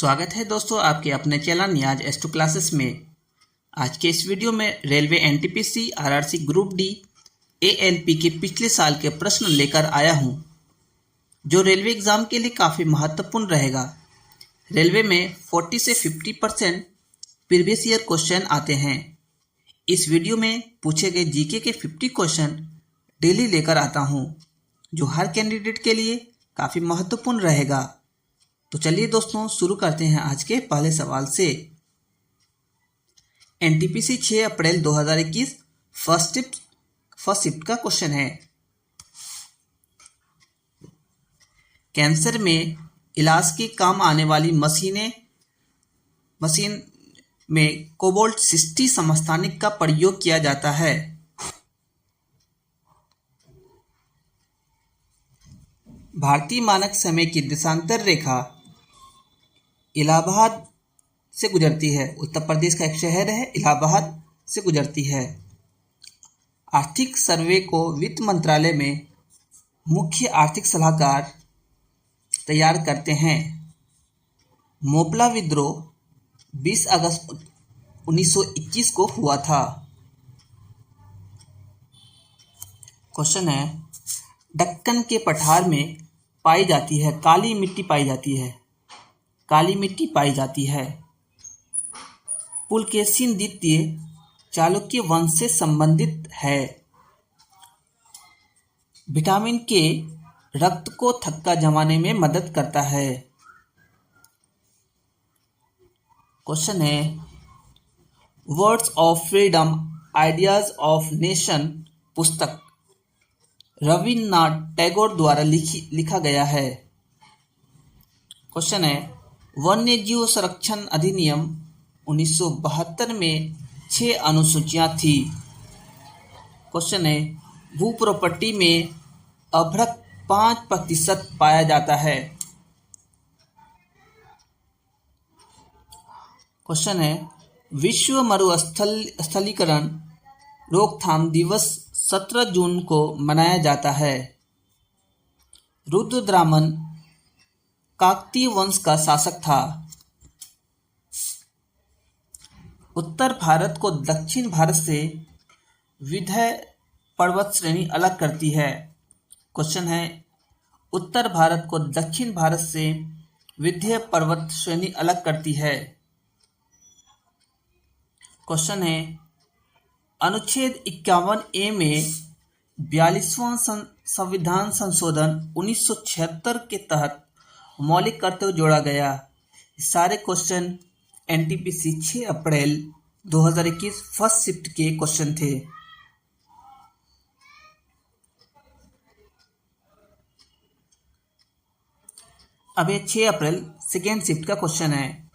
स्वागत है दोस्तों आपके अपने channel Niyaz S two classes में। आज के इस वीडियो में railway NTPC RRC group D ALP के पिछले साल के प्रश्न लेकर आया हूं, जो रेलवे एग्ज़ाम के लिए काफ़ी महत्वपूर्ण रहेगा। रेलवे में 40 से 50% प्रीवियस ईयर क्वेश्चन आते हैं। इस वीडियो में पूछे गए जीके के 50 क्वेश्चन डेली लेकर आता हूं, जो हर कैंडिडेट के लिए काफ़ी महत्वपूर्ण रहेगा। तो चलिए दोस्तों शुरू करते हैं आज के पहले सवाल से। एनटीपीसी 6 अप्रैल 2021 फर्स्ट शिफ्ट का क्वेश्चन है। कैंसर में इलाज के काम आने वाली मशीन में कोबाल्ट 60 समस्थानिक का प्रयोग किया जाता है। भारतीय मानक समय की देशांतर रेखा इलाहाबाद से गुजरती है। उत्तर प्रदेश का एक शहर है, इलाहाबाद से गुजरती है। आर्थिक सर्वे को वित्त मंत्रालय में मुख्य आर्थिक सलाहकार तैयार करते हैं। मोपला विद्रोह 20 अगस्त 1921 को हुआ था। क्वेश्चन है, दक्कन के पठार में पाई जाती है काली मिट्टी पाई जाती है। पुलकेशिन द्वितीय चालुक्य वंश से संबंधित है। विटामिन के रक्त को थक्का जमाने में मदद करता है। क्वेश्चन है, words of freedom ideas of nation पुस्तक रविन्द्रनाथ टैगोर द्वारा लिखा गया है। क्वेश्चन है, वन्य जीव संरक्षण अधिनियम 1972 में 6 अनुसूचियां थी। क्वेश्चन है, भू प्रॉपर्टी में अभ्रक 5% पाया जाता है। क्वेश्चन है, विश्व मरुस्थलीकरण रोकथाम दिवस 17 जून को मनाया जाता है। रुद्रदामन काकतीय वंश का शासक था। उत्तर भारत को दक्षिण भारत से विंध्य पर्वत श्रेणी अलग करती है। क्वेश्चन है, उत्तर भारत को दक्षिण भारत से विंध्य पर्वत श्रेणी अलग करती है। क्वेश्चन है, अनुच्छेद 51A में 42वां संविधान संशोधन 1976 के तहत मौलिक कर्तव्य जोड़ा गया। सारे क्वेश्चन एनटीपीसी 6 अप्रैल 2021 फर्स्ट शिफ्ट के क्वेश्चन थे। अब ये 6 अप्रैल सेकेंड शिफ्ट का क्वेश्चन है।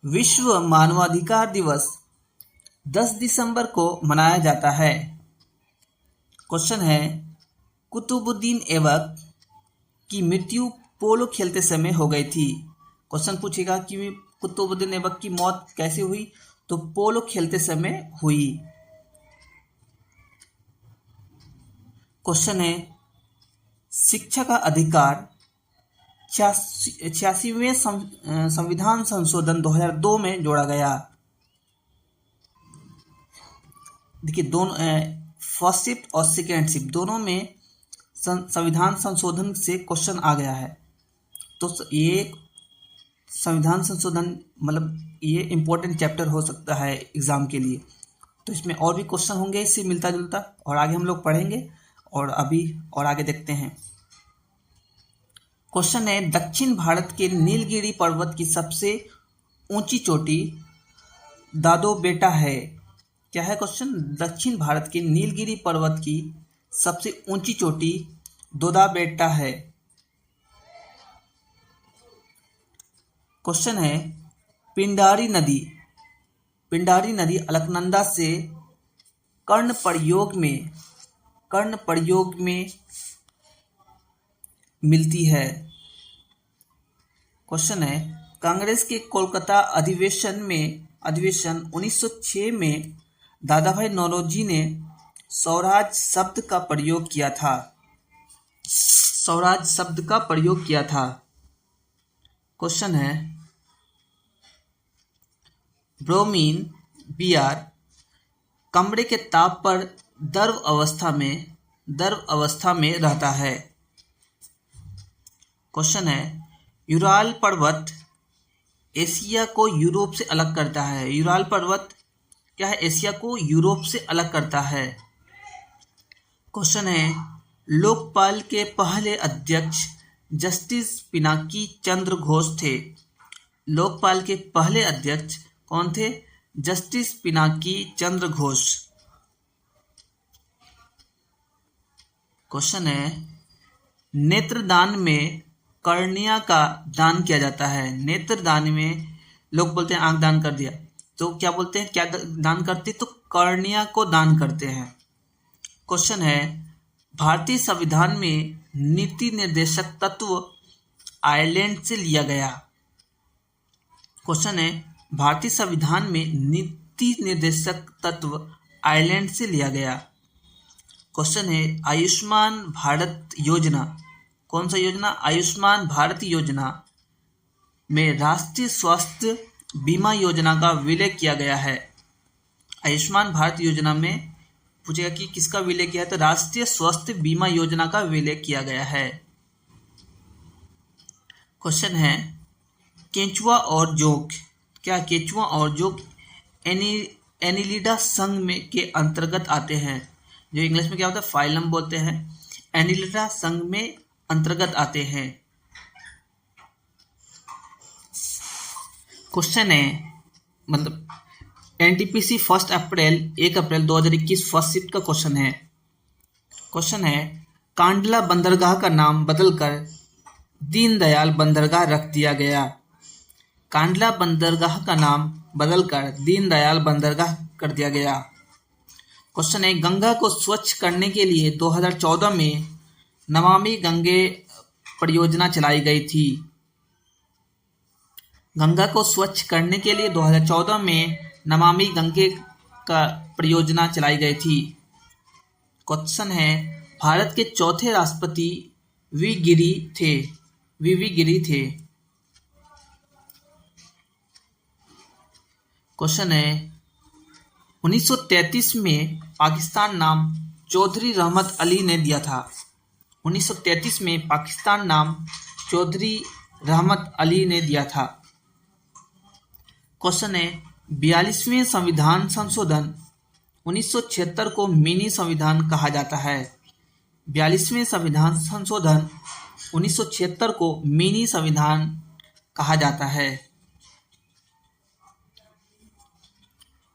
विश्व मानवाधिकार दिवस 10 दिसंबर को मनाया जाता है। क्वेश्चन है, कुतुबुद्दीन ऐबक की मृत्यु पोलो खेलते समय हो गई थी। क्वेश्चन पूछेगा कि कुतुबुद्दीन ऐबक की मौत कैसे हुई, तो पोलो खेलते समय हुई। क्वेश्चन है, शिक्षा का अधिकार 86वें संविधान संशोधन 2002 में जोड़ा गया। देखिए दोनों फर्स्ट शिफ्ट और सेकेंड शिफ्ट दोनों में संविधान संशोधन से क्वेश्चन आ गया है। तो ये संविधान संशोधन मतलब ये इम्पोर्टेंट चैप्टर हो सकता है एग्जाम के लिए। तो इसमें और भी क्वेश्चन होंगे इससे मिलता जुलता, और आगे हम लोग पढ़ेंगे और अभी और आगे देखते हैं। क्वेश्चन है, दक्षिण भारत के नीलगिरी पर्वत की सबसे ऊंची चोटी दादो बेटा है। क्या है क्वेश्चन? दक्षिण भारत के नीलगिरी पर्वत की सबसे ऊंची चोटी दोदा बेटा है। क्वेश्चन है, पिंडारी नदी अलकनंदा से कर्ण प्रयोग में मिलती है। क्वेश्चन है, कांग्रेस के कोलकाता अधिवेशन 1906 में दादाभाई नौरोजी ने स्वराज शब्द का प्रयोग किया था। क्वेश्चन है, ब्रोमीन Br कमरे के ताप पर द्रव अवस्था में रहता है। क्वेश्चन है, यूराल पर्वत एशिया को यूरोप से अलग करता है। यूराल पर्वत क्या है? एशिया को यूरोप से अलग करता है। क्वेश्चन है, लोकपाल के पहले अध्यक्ष जस्टिस पिनाकी चंद्र घोष थे। लोकपाल के पहले अध्यक्ष कौन थे? जस्टिस पिनाकी चंद्र घोष। क्वेश्चन है, नेत्रदान में कर्निया का दान किया जाता है। नेत्रदान में लोग बोलते हैं आंख दान कर दिया, तो क्या बोलते हैं, क्या दान करते? तो कर्निया को दान करते हैं। क्वेश्चन है, भारतीय संविधान में नीति निर्देशक तत्व आयरलैंड से लिया गया। क्वेश्चन है, भारतीय संविधान में नीति निर्देशक तत्व आयरलैंड से लिया गया। क्वेश्चन है, आयुष्मान भारत योजना, कौन सा योजना? आयुष्मान भारत योजना में राष्ट्रीय स्वास्थ्य बीमा योजना का विलय किया गया है। आयुष्मान भारत योजना में पूछेगा कि किसका विलय किया है, तो राष्ट्रीय स्वास्थ्य बीमा योजना का विलय किया गया है। क्वेश्चन है, केंचुआ और जोंक, क्या केंचुआ और जोंक एनिलिडा संघ में के अंतर्गत आते हैं? जो इंग्लिश में क्या होता है, फाइलम बोलते हैं। एनिलिडा संघ में अंतर्गत आते हैं। क्वेश्चन है, मतलब एनटीपीसी 1 अप्रैल 2021 फर्स्ट शिफ्ट का क्वेश्चन है। क्वेश्चन है, कांडला बंदरगाह का नाम बदलकर दीनदयाल बंदरगाह रख दिया गया। कांडला बंदरगाह का नाम बदलकर दीनदयाल बंदरगाह कर दिया गया। क्वेश्चन है, गंगा को स्वच्छ करने के लिए 2014 में नमामि गंगे परियोजना चलाई गई थी। गंगा को स्वच्छ करने के लिए 2014 में नमामि गंगे का परियोजना चलाई गई थी। क्वेश्चन है, भारत के चौथे राष्ट्रपति वी गिरी थे। क्वेश्चन है, 1933 में पाकिस्तान नाम चौधरी रहमत अली ने दिया था। 1933 में पाकिस्तान नाम चौधरी रहमत अली ने दिया था। क्वेश्चन है, 42वें संविधान संशोधन 1976 को मिनी संविधान कहा जाता है। 42वें संविधान संशोधन 1976 को मिनी संविधान कहा जाता है।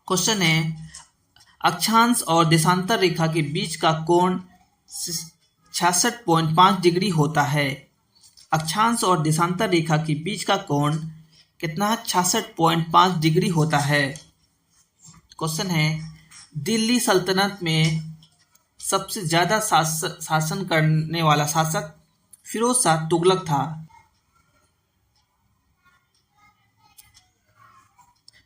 क्वेश्चन है, अक्षांश और देशांतर रेखा के बीच का कोण 66.5 डिग्री होता है। अक्षांश और देशांतर रेखा के बीच का कोण कितना? 66.5 डिग्री होता है। क्वेश्चन है, दिल्ली सल्तनत में सबसे ज्यादा शासन करने वाला शासक फिरोज शाह तुगलक था।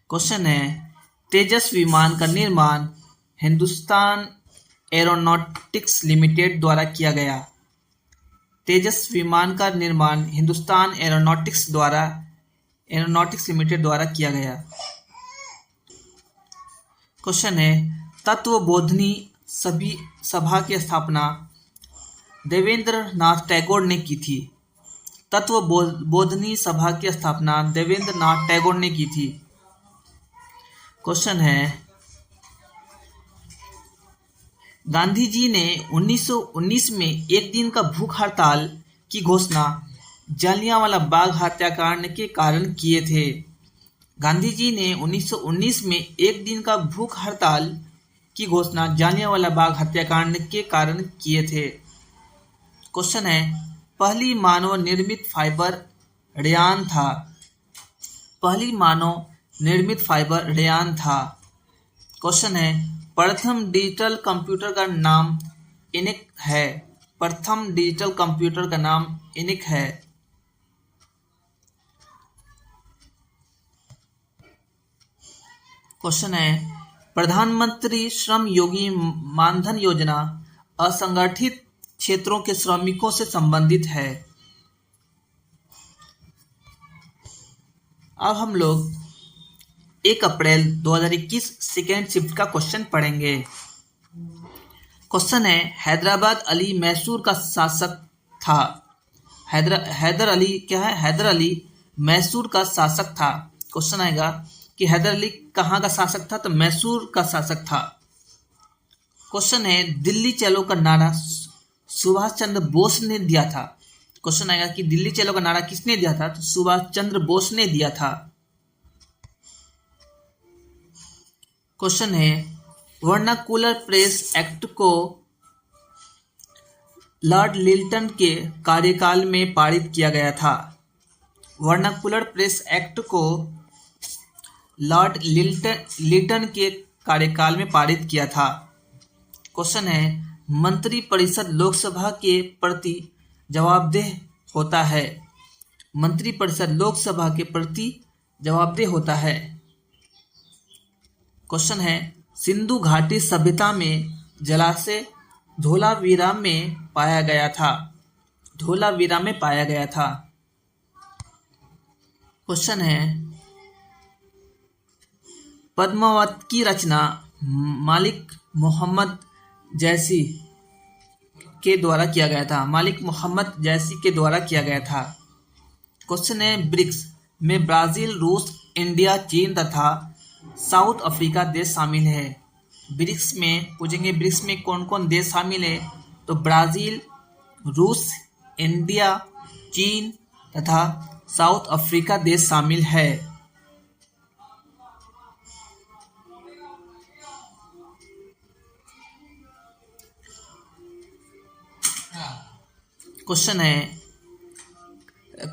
क्वेश्चन है, तेजस विमान का निर्माण हिंदुस्तान एरोनॉटिक्स लिमिटेड द्वारा किया गया। तेजस विमान का निर्माण हिंदुस्तान एरोनॉटिक्स लिमिटेड द्वारा किया गया। क्वेश्चन है, तत्वबोधिनी सभा की स्थापना देवेंद्र नाथ टैगोर ने की थी। तत्वबोधिनी सभा की स्थापना देवेंद्र नाथ टैगोर ने की थी। क्वेश्चन है, गांधी जी ने 1919 में एक दिन का भूख हड़ताल की घोषणा जलियांवाला बाग हत्याकांड के कारण किए थे। गांधी जी ने 1919 में एक दिन का भूख हड़ताल की घोषणा जलियांवाला बाग हत्याकांड के कारण किए थे। क्वेश्चन है, पहली मानव निर्मित फाइबर रेयान था। पहली मानव निर्मित फाइबर रेयान था। क्वेश्चन है, प्रथम डिजिटल कंप्यूटर का नाम इनिक है। प्रथम डिजिटल कंप्यूटर का नाम इनिक है। क्वेश्चन है, प्रधानमंत्री श्रम योगी मानधन योजना असंगठित क्षेत्रों के श्रमिकों से संबंधित है। अब हम लोग 1 अप्रैल 2021 सेकेंड शिफ्ट का क्वेश्चन पढ़ेंगे। क्वेश्चन है, हैदराबाद अली मैसूर का शासक था। हैदर अली क्या है? हैदर अली मैसूर का शासक था। क्वेश्चन आएगा कि हैदर अली कहाँ का शासक था? तो मैसूर का शासक था। क्वेश्चन है, दिल्ली चलो का नारा सुभाष चंद्र बोस ने दिया था। क्वेश्चन आएगा कि दिल्ली चलो का नारा किसने दिया था? तो सुभाष चंद्र बोस ने दिया था। क्वेश्चन है, वर्नाकुलर प्रेस एक्ट को लॉर्ड लिल्टन के कार्यकाल में पारित किया गया था। वर्नाकुलर प्रेस एक्ट को लॉर्ड लिल्टन के कार्यकाल में पारित किया था। क्वेश्चन है, मंत्रिपरिषद लोकसभा के प्रति जवाबदेह होता है। मंत्रिपरिषद लोकसभा के प्रति जवाबदेह होता है। क्वेश्चन है, सिंधु घाटी सभ्यता में जलाशय धोलावीरा में पाया गया था। धोलावीरा में पाया गया था। क्वेश्चन है, पद्मावत की रचना मालिक मोहम्मद जैसी के द्वारा किया गया था। मालिक मोहम्मद जैसी के द्वारा किया गया था। क्वेश्चन है, ब्रिक्स में ब्राजील, रूस, इंडिया, चीन तथा साउथ अफ्रीका देश शामिल है। ब्रिक्स में पूछेंगे, ब्रिक्स में कौन कौन देश शामिल है? तो ब्राजील, रूस, इंडिया, चीन तथा साउथ अफ्रीका देश शामिल है। क्वेश्चन है,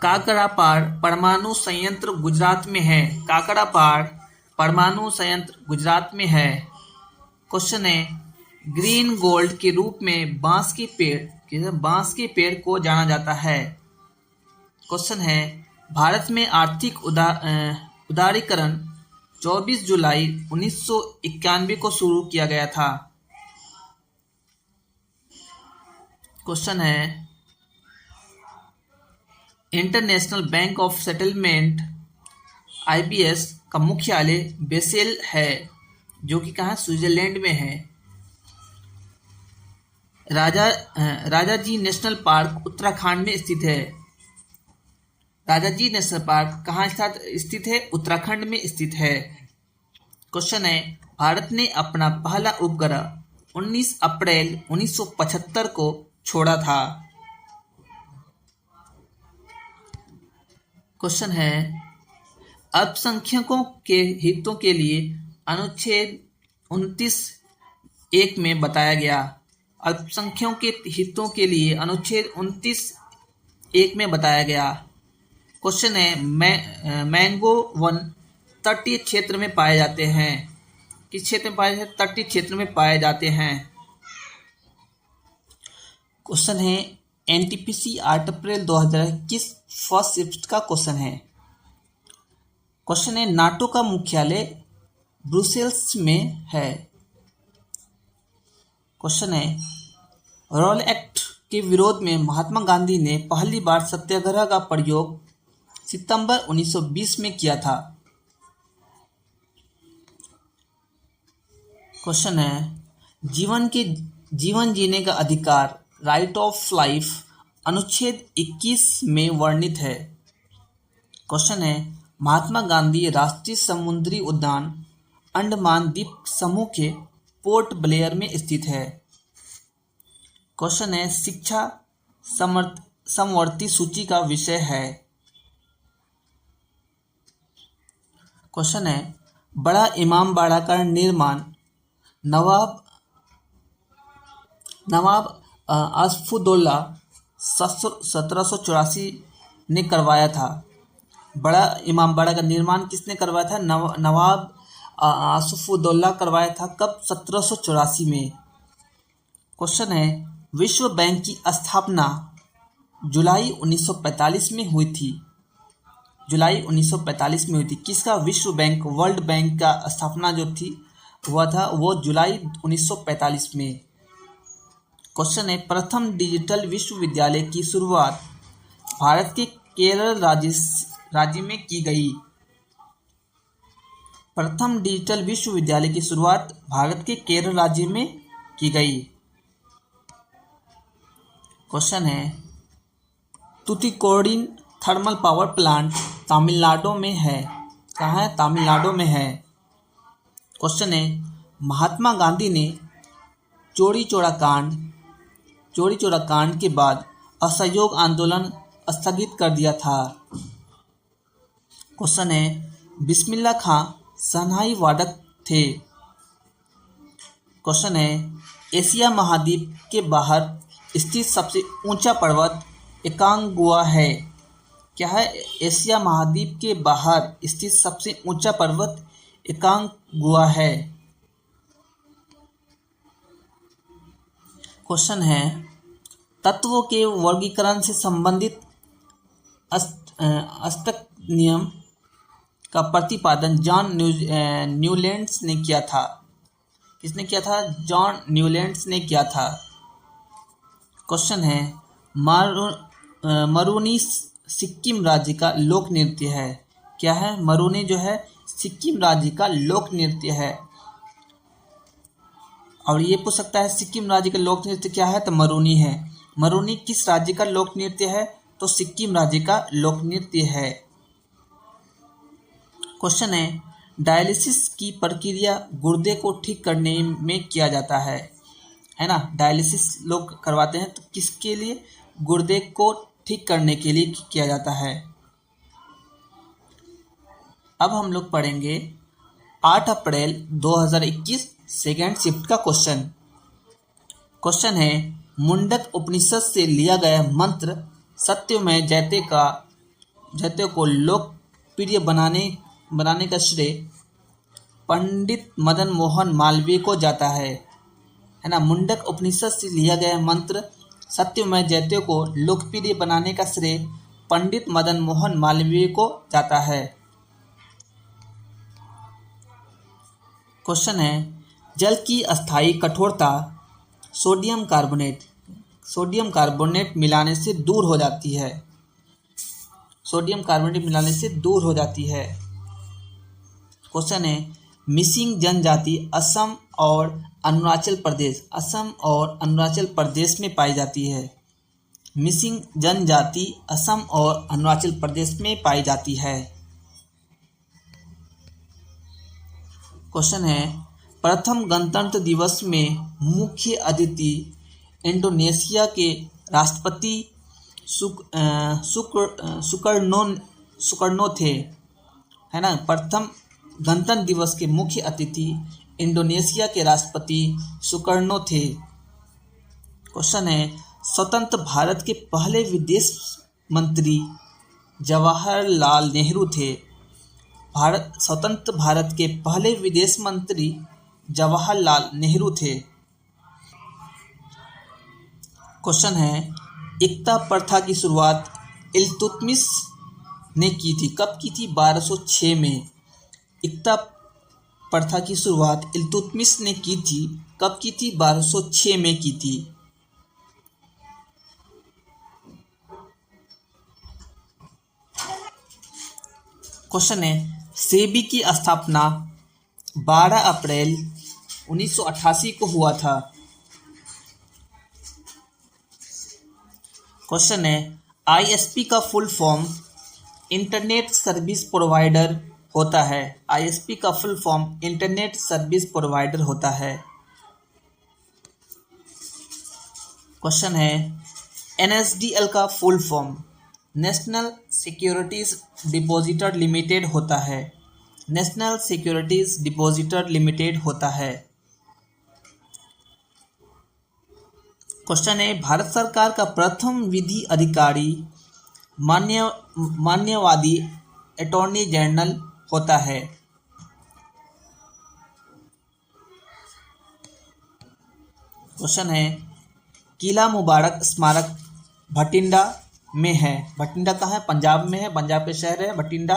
काकरापार परमाणु संयंत्र गुजरात में है। काकरापार परमाणु संयंत्र गुजरात में है। क्वेश्चन है, ग्रीन गोल्ड के रूप में बांस के पेड़ को जाना जाता है। क्वेश्चन है, भारत में आर्थिक उदारीकरण 24 जुलाई 1991 को शुरू किया गया था। क्वेश्चन है, international bank of settlement IBS का मुख्यालय बेसेल है, जो कि कहाँ? स्विट्जरलैंड में है। राजाजी नेशनल पार्क उत्तराखंड में स्थित है। राजाजी नेशनल पार्क कहाँ स्थित है? उत्तराखंड में स्थित है। क्वेश्चन है, भारत ने अपना पहला उपग्रह 19 अप्रैल 1975 को छोड़ा था। क्वेश्चन है, अल्पसंख्यकों के हितों के लिए अनुच्छेद 29(1) में बताया गया। अल्पसंख्यकों के हितों के लिए अनुच्छेद 29(1) में बताया गया। क्वेश्चन है, मैंगो वन तटीय क्षेत्र में पाए जाते हैं। किस क्षेत्र में पाए जाते हैं? तटीय क्षेत्र में पाए जाते हैं। क्वेश्चन है, NTPC 8 अप्रैल 2021 फर्स्ट शिफ्ट का क्वेश्चन है। क्वेश्चन है, नाटो का मुख्यालय ब्रुसेल्स में है। क्वेश्चन है, रॉल एक्ट के विरोध में महात्मा गांधी ने पहली बार सत्याग्रह का प्रयोग सितंबर 1920 में किया था। क्वेश्चन है, जीवन जीने का अधिकार राइट ऑफ लाइफ अनुच्छेद 21 में वर्णित है। क्वेश्चन है, महात्मा गांधी राष्ट्रीय समुद्री उद्यान अंडमान द्वीप समूह के पोर्ट ब्लेयर में स्थित है। क्वेश्चन है, शिक्षा समवर्ती सूची का विषय है। क्वेश्चन है, बड़ा इमामबाड़ा का निर्माण नवाब आसफुद्दौला 1784 ने करवाया था। बड़ा इमामबाड़ा का निर्माण किसने करवाया था? नवाब आसफुद्दौला करवाया था। कब? 1784 में। क्वेश्चन है, विश्व बैंक की स्थापना जुलाई 1945 में हुई थी। जुलाई 1945 में हुई थी। किसका? विश्व बैंक, वर्ल्ड बैंक का स्थापना जो थी हुआ था वो जुलाई 1945 में। क्वेश्चन है, प्रथम डिजिटल विश्वविद्यालय की शुरुआत भारत के केरल राज्य में की गई। प्रथम डिजिटल विश्वविद्यालय की शुरुआत भारत के केरल राज्य में की गई। क्वेश्चन है Tuticorin thermal power plant Tamil Nadu में है। कहाँ है? तमिलनाडु में है। क्वेश्चन है महात्मा गांधी ने चौरी चौरा कांड के बाद असहयोग आंदोलन स्थगित कर दिया था। क्वेश्चन है बिस्मिल्लाह खां शहनाई वादक थे। क्वेश्चन है एशिया महाद्वीप के बाहर स्थित सबसे ऊंचा पर्वत एकांगुआ है। क्या है? एशिया महाद्वीप के बाहर स्थित सबसे ऊंचा पर्वत एकांगुआ है। क्वेश्चन है तत्वों के वर्गीकरण से संबंधित अष्टक नियम का प्रतिपादन जॉन न्यूलैंड्स ने किया था। किसने किया था? जॉन न्यूलैंड्स ने किया था। क्वेश्चन है मरूनी सिक्किम राज्य का लोक नृत्य है। क्या है? मरूनी जो है सिक्किम राज्य का लोक नृत्य है। और ये पूछ सकता है सिक्किम राज्य का लोक नृत्य क्या है? तो मरूनी है। मरूनी किस राज्य का लोक नृत्य है? तो सिक्किम राज्य का लोक नृत्य है। क्वेश्चन है डायलिसिस की प्रक्रिया गुर्दे को ठीक करने में किया जाता है ना? डायलिसिस लोग करवाते हैं तो किसके लिए? गुर्दे को ठीक करने के लिए किया जाता है। अब हम लोग पढ़ेंगे 8 अप्रैल 2021 सेकेंड शिफ्ट का क्वेश्चन। क्वेश्चन है मुंडक उपनिषद से लिया गया मंत्र सत्यमेव जयते को लोकप्रिय बनाने का श्रेय पंडित मदन मोहन मालवीय को जाता है ना? मुंडक उपनिषद से लिया गया मंत्र सत्यमेव जयते को लोकप्रिय बनाने का श्रेय पंडित मदन मोहन मालवीय को जाता है। क्वेश्चन है जल की अस्थायी कठोरता सोडियम कार्बोनेट मिलाने से दूर हो जाती है। सोडियम कार्बोनेट मिलाने से दूर हो जाती है। क्वेश्चन है मिसिंग जनजाति असम और अरुणाचल प्रदेश में पाई जाती है। मिसिंग जनजाति असम और अरुणाचल प्रदेश में पाई जाती है। क्वेश्चन है प्रथम गणतंत्र दिवस में मुख्य अतिथि इंडोनेशिया के राष्ट्रपति सुकर्नो थे, है ना? प्रथम गणतंत्र दिवस के मुख्य अतिथि इंडोनेशिया के राष्ट्रपति सुकर्नो थे। क्वेश्चन है स्वतंत्र भारत के पहले विदेश मंत्री जवाहरलाल नेहरू थे। स्वतंत्र भारत के पहले विदेश मंत्री जवाहरलाल नेहरू थे। क्वेश्चन है एकता प्रथा की शुरुआत इल्तुतमिश ने की थी। कब की थी? 1206 में। एकता प्रथा की शुरुआत इल्तुतमिश ने की थी। कब की थी? 1206 में की थी। क्वेश्चन है सेबी की स्थापना 12 अप्रैल 1988 को हुआ था। क्वेश्चन है आईएसपी का full form internet service provider होता है। आईएसपी का full form internet service provider होता है। क्वेश्चन है एनएसडीएल का full form national securities depositor limited होता है। नेशनल सिक्योरिटीज डिपॉजिटर लिमिटेड होता है। क्वेश्चन है भारत सरकार का प्रथम विधि अधिकारी मान्यवादी अटॉर्नी जनरल होता है। क्वेश्चन है किला मुबारक स्मारक भटिंडा में है। भटिंडा कहाँ है? पंजाब में है। पंजाब के शहर है भटिंडा।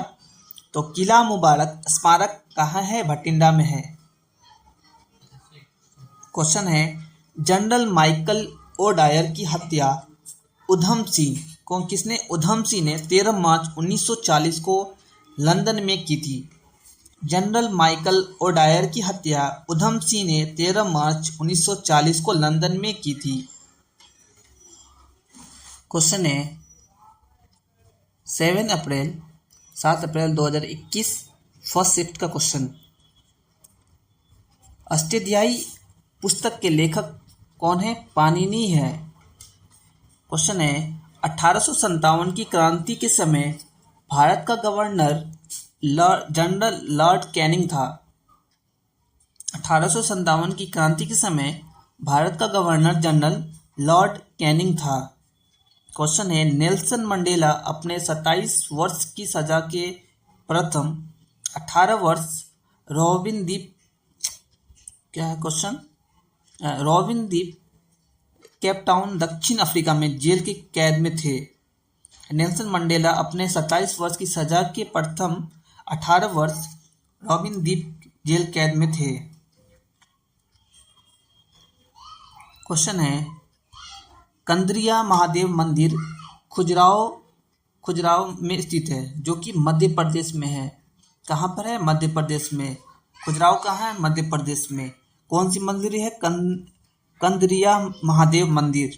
तो किला मुबारक स्मारक कहाँ है? भटिंडा में है। क्वेश्चन है जनरल माइकल ओडायर की हत्या उधम सिंह ने 13 मार्च 1940 को लंदन में की थी। जनरल माइकल ओडायर की हत्या उधम सिंह ने 13 मार्च 1940 को लंदन में की थी। क्वेश्चन है 7 अप्रैल 2021 फर्स्ट शिफ्ट का क्वेश्चन। अष्टाध्यायी पुस्तक के लेखक कौन है? पाणिनि है। क्वेश्चन है 1857 की क्रांति के समय भारत का गवर्नर जनरल लॉर्ड कैनिंग था। 1857 की क्रांति के समय भारत का गवर्नर जनरल लॉर्ड कैनिंग था। क्वेश्चन है नेल्सन मंडेला अपने 27 वर्ष की सजा के प्रथम 18 वर्ष रॉबिन द्वीप क्या है क्वेश्चन? रॉबिन द्वीप केप टाउन दक्षिण अफ्रीका में जेल की कैद में थे। नेल्सन मंडेला अपने 27 वर्ष की सजा के प्रथम 18 वर्ष रॉबिन द्वीप जेल कैद में थे। क्वेश्चन है कंदरिया महादेव मंदिर खुजराहो में स्थित है, जो कि मध्य प्रदेश में है। कहाँ पर है? मध्य प्रदेश में। खुजराहो कहाँ है? मध्य प्रदेश में। कौन सी मंदिर है? कंदरिया महादेव मंदिर।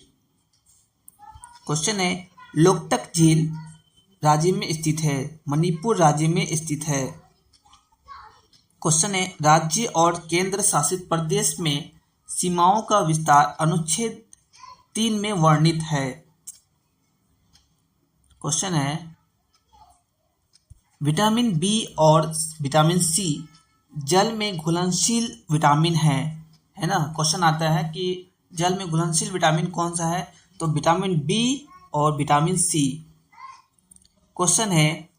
क्वेश्चन है लोकटक झील राज्य में स्थित है, मणिपुर राज्य में स्थित है। क्वेश्चन है राज्य और केंद्र शासित प्रदेश में सीमाओं का विस्तार अनुच्छेद 3 में वर्णित है। क्वेश्चन है विटामिन बी और विटामिन सी जल में घुलनशील विटामिन है ना? क्वेश्चन आता है कि जल में घुलनशील विटामिन कौन सा है? तो विटामिन बी और विटामिन सी। क्वेश्चन है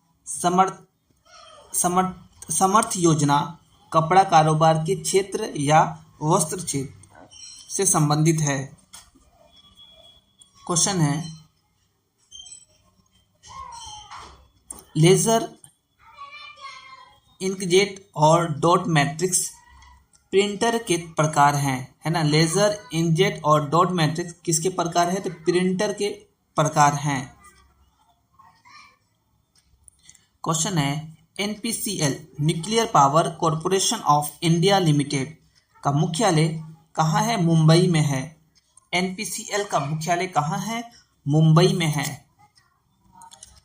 समर्थ योजना कपड़ा कारोबार के क्षेत्र या वस्त्र क्षेत्र से संबंधित है। क्वेश्चन है लेजर इंकजेट और डॉट मैट्रिक्स प्रिंटर के प्रकार हैं, है ना? लेजर इंकजेट और डॉट मैट्रिक्स किसके प्रकार है? तो प्रिंटर के प्रकार हैं। क्वेश्चन है NPCL nuclear power corporation of India limited का मुख्यालय कहाँ है? मुंबई में है। एनपीसीएल का मुख्यालय कहाँ है? मुंबई में है।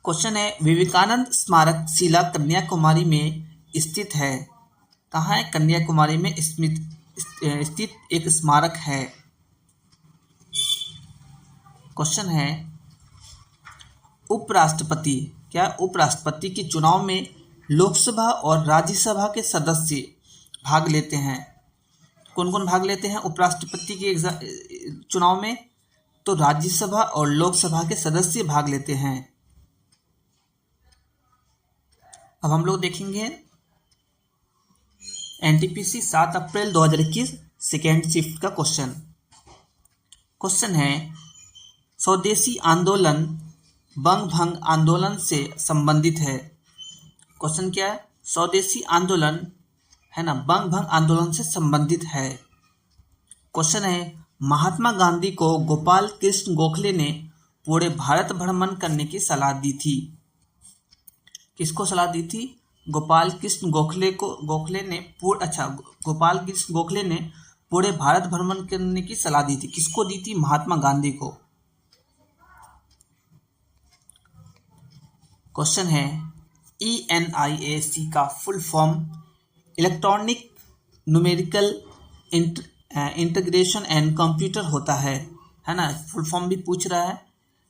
क्वेश्चन है विवेकानंद स्मारक शिला कन्याकुमारी में स्थित है। कहाँ है? कन्याकुमारी में स्थित एक स्मारक है। क्वेश्चन है उपराष्ट्रपति उपराष्ट्रपति के चुनाव में लोकसभा और राज्यसभा के सदस्य भाग लेते हैं। कौन कौन भाग लेते हैं उपराष्ट्रपति के चुनाव में? तो राज्यसभा और लोकसभा के सदस्य भाग लेते हैं। अब हम लोग देखेंगे एनटीपीसी 7 अप्रैल 2021 सेकेंड शिफ्ट का क्वेश्चन। क्वेश्चन है स्वदेशी आंदोलन बंग भंग आंदोलन से संबंधित है। क्वेश्चन क्या है? स्वदेशी आंदोलन है ना, बंग भंग आंदोलन से संबंधित है। क्वेश्चन है महात्मा गांधी को गोपाल कृष्ण गोखले ने पूरे भारत भ्रमण करने की सलाह दी थी। किसको सलाह दी थी? गोपाल कृष्ण गोखले ने पूरे भारत भ्रमण करने की सलाह दी थी। किसको दी थी? महात्मा गांधी को। क्वेश्चन है ENIAC का full form electronic numerical integration and computer होता है ना? फुल फॉर्म भी पूछ रहा है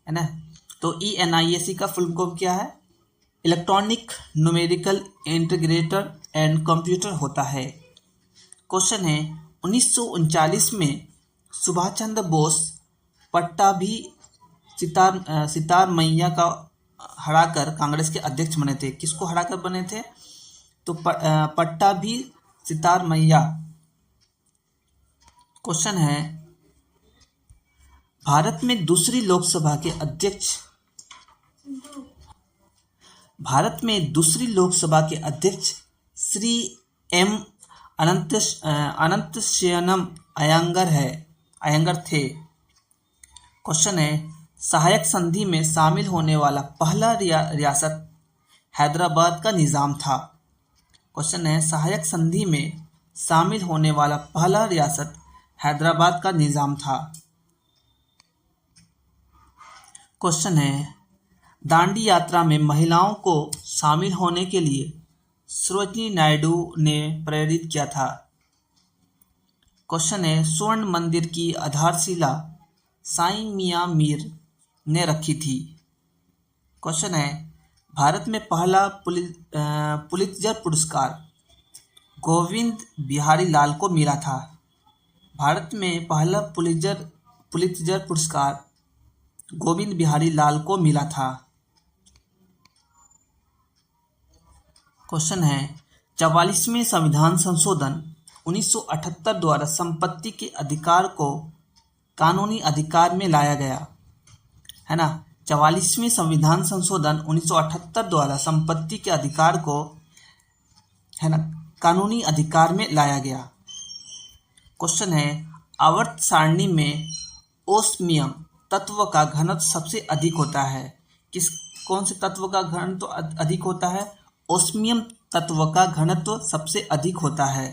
ना? तो ENIAC का फुल फॉर्म क्या है? Electronic numerical integrator and computer होता है। क्वेश्चन है 1939 में सुभाष चंद्र बोस पट्टाभी सितार मैया का हराकर कांग्रेस के अध्यक्ष बने थे। किसको हराकर बने थे? तो पट्टाभी सितार मैया। क्वेश्चन है भारत में दूसरी लोकसभा के अध्यक्ष श्री एम अनंतशयनम अयंगर थे। क्वेश्चन है सहायक संधि में शामिल होने वाला पहला रियासत हैदराबाद का निज़ाम था। क्वेश्चन है सहायक संधि में शामिल होने वाला पहला रियासत हैदराबाद का निजाम था। क्वेश्चन है दांडी यात्रा में महिलाओं को शामिल होने के लिए सरोजिनी नायडू ने प्रेरित किया था। क्वेश्चन है स्वर्ण मंदिर की आधारशिला साईं मियां मीर ने रखी थी। क्वेश्चन है भारत में पहला पुलित्जर पुरस्कार गोविंद बिहारी लाल को मिला था। भारत में पहला पुलित्जर पुरस्कार गोविंद बिहारी लाल को मिला था। क्वेश्चन है 44वें संविधान संशोधन 1978 द्वारा संपत्ति के अधिकार को कानूनी अधिकार में लाया गया है ना। 44वें संविधान संशोधन 1978 द्वारा संपत्ति के अधिकार को है ना कानूनी अधिकार में लाया गया। क्वेश्चन है आवर्त सारणी में ओस्मियम तत्व का घनत्व सबसे अधिक होता है। कौन से तत्व का घनत्व अधिक होता है? ओस्मियम तत्व का घनत्व सबसे अधिक होता है।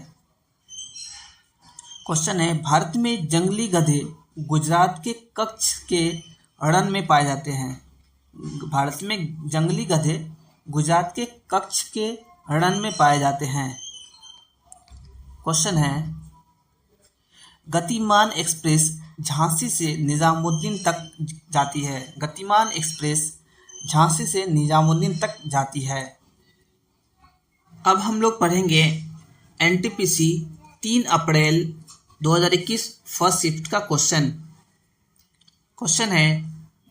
क्वेश्चन है भारत में जंगली गधे गुजरात के कच्छ के रण में पाए जाते हैं। भारत में जंगली गधे गुजरात के कच्छ के रण में पाए जाते हैं। क्वेश्चन है गतिमान एक्सप्रेस झांसी से निजामुद्दीन तक जाती है। गतिमान एक्सप्रेस झांसी से निजामुद्दीन तक जाती है। अब हम लोग पढ़ेंगे एनटीपीसी 3 अप्रैल 2021 फर्स्ट शिफ्ट का क्वेश्चन। क्वेश्चन है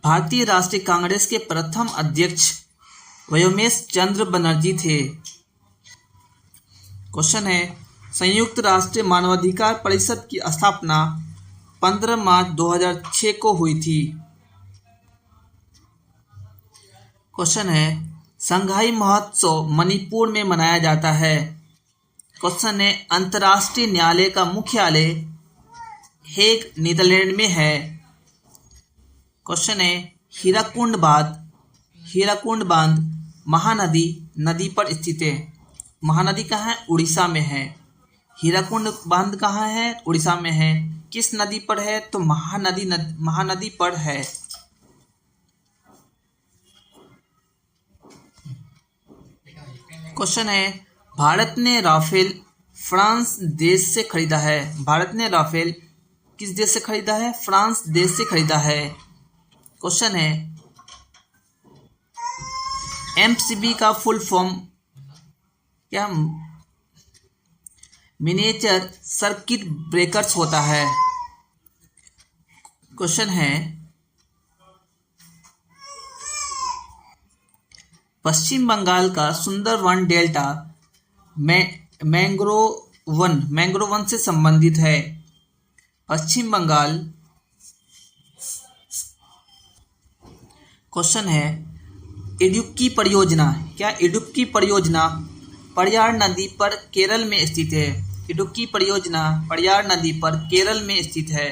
भारतीय राष्ट्रीय कांग्रेस के प्रथम अध्यक्ष व्योमेश चंद्र बनर्जी थे। क्वेश्चन है संयुक्त राष्ट्र मानवाधिकार परिषद की स्थापना 15 मार्च 2006 को हुई थी। क्वेश्चन है संघाई महोत्सव मणिपुर में मनाया जाता है। क्वेश्चन है अंतर्राष्ट्रीय न्यायालय का मुख्यालय हेग नीदरलैंड में है। क्वेश्चन है हीराकुंड बांध महानदी नदी पर स्थित है। महानदी कहाँ है? उड़ीसा में है। हीराकुंड बांध कहाँ है? उड़ीसा में है। किस नदी पर है? तो महानदी पर है। क्वेश्चन है भारत ने राफेल फ्रांस देश से खरीदा है। भारत ने राफेल किस देश से खरीदा है? फ्रांस देश से खरीदा है। क्वेश्चन है एमसीबी का फुल फॉर्म क्या? मिनिएचर सर्किट ब्रेकर्स होता है। क्वेश्चन है पश्चिम बंगाल का सुंदरवन डेल्टा मैंग्रोव वन से संबंधित है। पश्चिम बंगाल। क्वेश्चन है इडुक्की परियोजना क्या? इडुक्की परियोजना पड़ियार नदी पर केरल में स्थित है। इडुक्की परियोजना पड़ियार नदी पर केरल में स्थित है।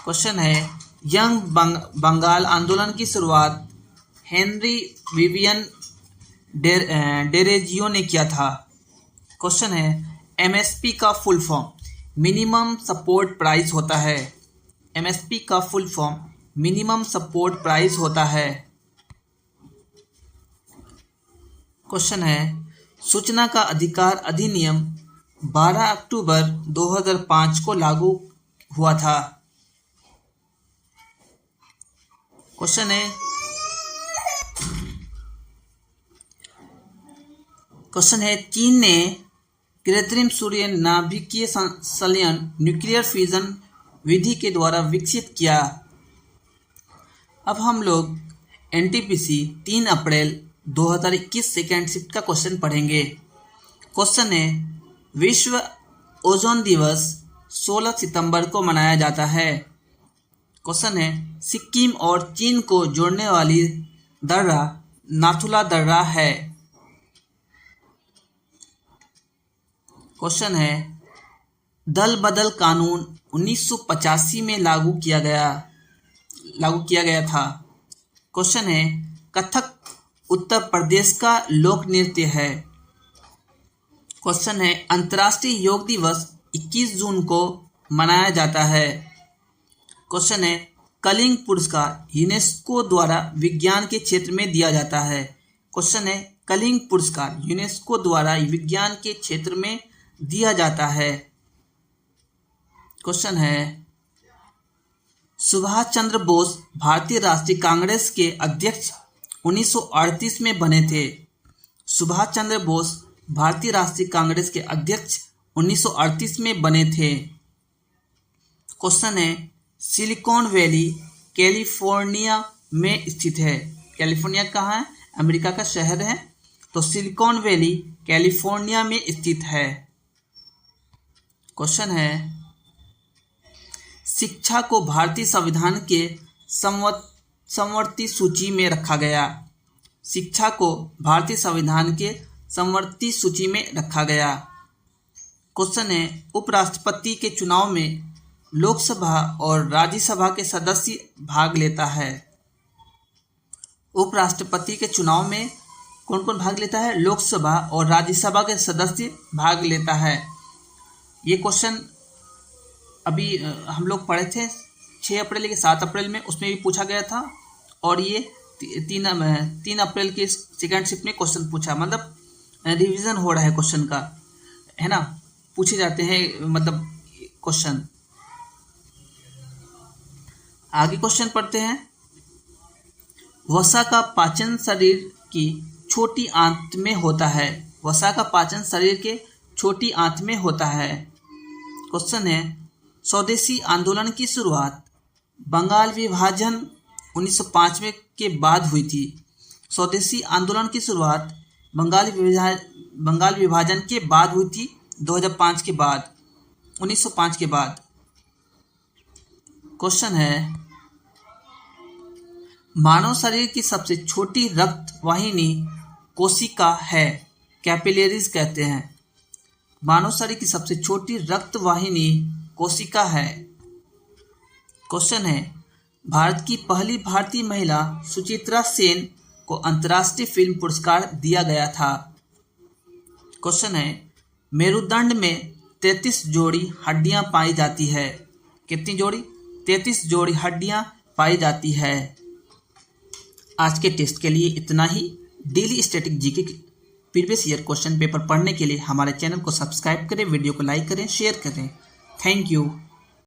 क्वेश्चन है यंग बंगाल आंदोलन की शुरुआत हेनरी विवियन डेरेजियो ने किया था। क्वेश्चन है एमएसपी का full form minimum support price होता है। एमएसपी का full form minimum support price होता है। क्वेश्चन है सूचना का अधिकार अधिनियम 12 अक्टूबर 2005 को लागू हुआ था। क्वेश्चन है चीन ने कृत्रिम सूर्य नाभिकीय संलयन न्यूक्लियर फ्यूजन विधि के द्वारा विकसित किया। अब हम लोग एनटीपीसी 3 अप्रैल 2021 सेकेंड शिफ्ट का क्वेश्चन पढ़ेंगे। क्वेश्चन है विश्व ओजोन दिवस 16 सितंबर को मनाया जाता है। क्वेश्चन है सिक्किम और चीन को जोड़ने वाली दर्रा नाथुला दर्रा है। क्वेश्चन है दल बदल कानून 1985 में लागू किया गया था। क्वेश्चन है कथक उत्तर प्रदेश का लोक नृत्य है? क्वेश्चन है अंतर्राष्ट्रीय योग दिवस 21 जून को मनाया जाता है। क्वेश्चन है कलिंग पुरस्कार यूनेस्को द्वारा विज्ञान के क्षेत्र में दिया जाता है। क्वेश्चन है कलिंग पुरस्कार यूनेस्को द्वारा विज्ञान के क्षेत्र में दिया जाता है। क्वेश्चन है सुभाष चंद्र बोस भारतीय राष्ट्रीय कांग्रेस के अध्यक्ष 1938 में बने थे। सुभाष चंद्र बोस भारतीय राष्ट्रीय कांग्रेस के अध्यक्ष 1938 में बने थे। क्वेश्चन है सिलिकॉन वैली कैलिफोर्निया में स्थित है। कैलिफोर्निया कहाँ है? अमेरिका का शहर है, तो सिलिकॉन वैली कैलिफोर्निया में स्थित है। क्वेश्चन है शिक्षा को भारतीय संविधान के समवर्ती सूची में रखा गया। शिक्षा को भारतीय संविधान के समवर्ती सूची में रखा गया। क्वेश्चन है उपराष्ट्रपति के चुनाव में लोकसभा और राज्यसभा के सदस्य भाग लेता है। उपराष्ट्रपति के चुनाव में कौन कौन भाग लेता है? लोकसभा और राज्यसभा के सदस्य भाग लेता है। ये क्वेश्चन अभी हम लोग पढ़े थे 6 अप्रैल के 7 अप्रैल में, उसमें भी पूछा गया था, और ये 3 अप्रैल के सेकेंड शिफ्ट में क्वेश्चन पूछा, मतलब रिवीजन हो रहा है क्वेश्चन का, है ना, पूछे जाते हैं मतलब क्वेश्चन। आगे क्वेश्चन पढ़ते हैं। वसा का पाचन शरीर की छोटी आंत में होता है। वसा का पाचन शरीर के छोटी आंत में होता है। क्वेश्चन है स्वदेशी आंदोलन की शुरुआत बंगाल विभाजन 1905 में के बाद हुई थी। स्वदेशी आंदोलन की शुरुआत बंगाल विभाजन के बाद हुई थी, 2005 के बाद, 1905 के बाद। क्वेश्चन है मानव शरीर की सबसे छोटी रक्त वाहिनी कोशिका है, कैपिलरीज कहते हैं। मानव शरीर की सबसे छोटी रक्त वाहिनी कोशिका है। क्वेश्चन है भारत की पहली भारतीय महिला सुचित्रा सेन को अंतर्राष्ट्रीय फिल्म पुरस्कार दिया गया था। क्वेश्चन है मेरुदंड में 33 जोड़ी हड्डियां पाई जाती है। कितनी जोड़ी? 33 जोड़ी हड्डियां पाई जाती है। आज के टेस्ट के लिए इतना ही। Daily static GK previous year question paper पढ़ने के लिए हमारे चैनल को सब्सक्राइब करें, वीडियो को लाइक करें, शेयर करें। Thank you.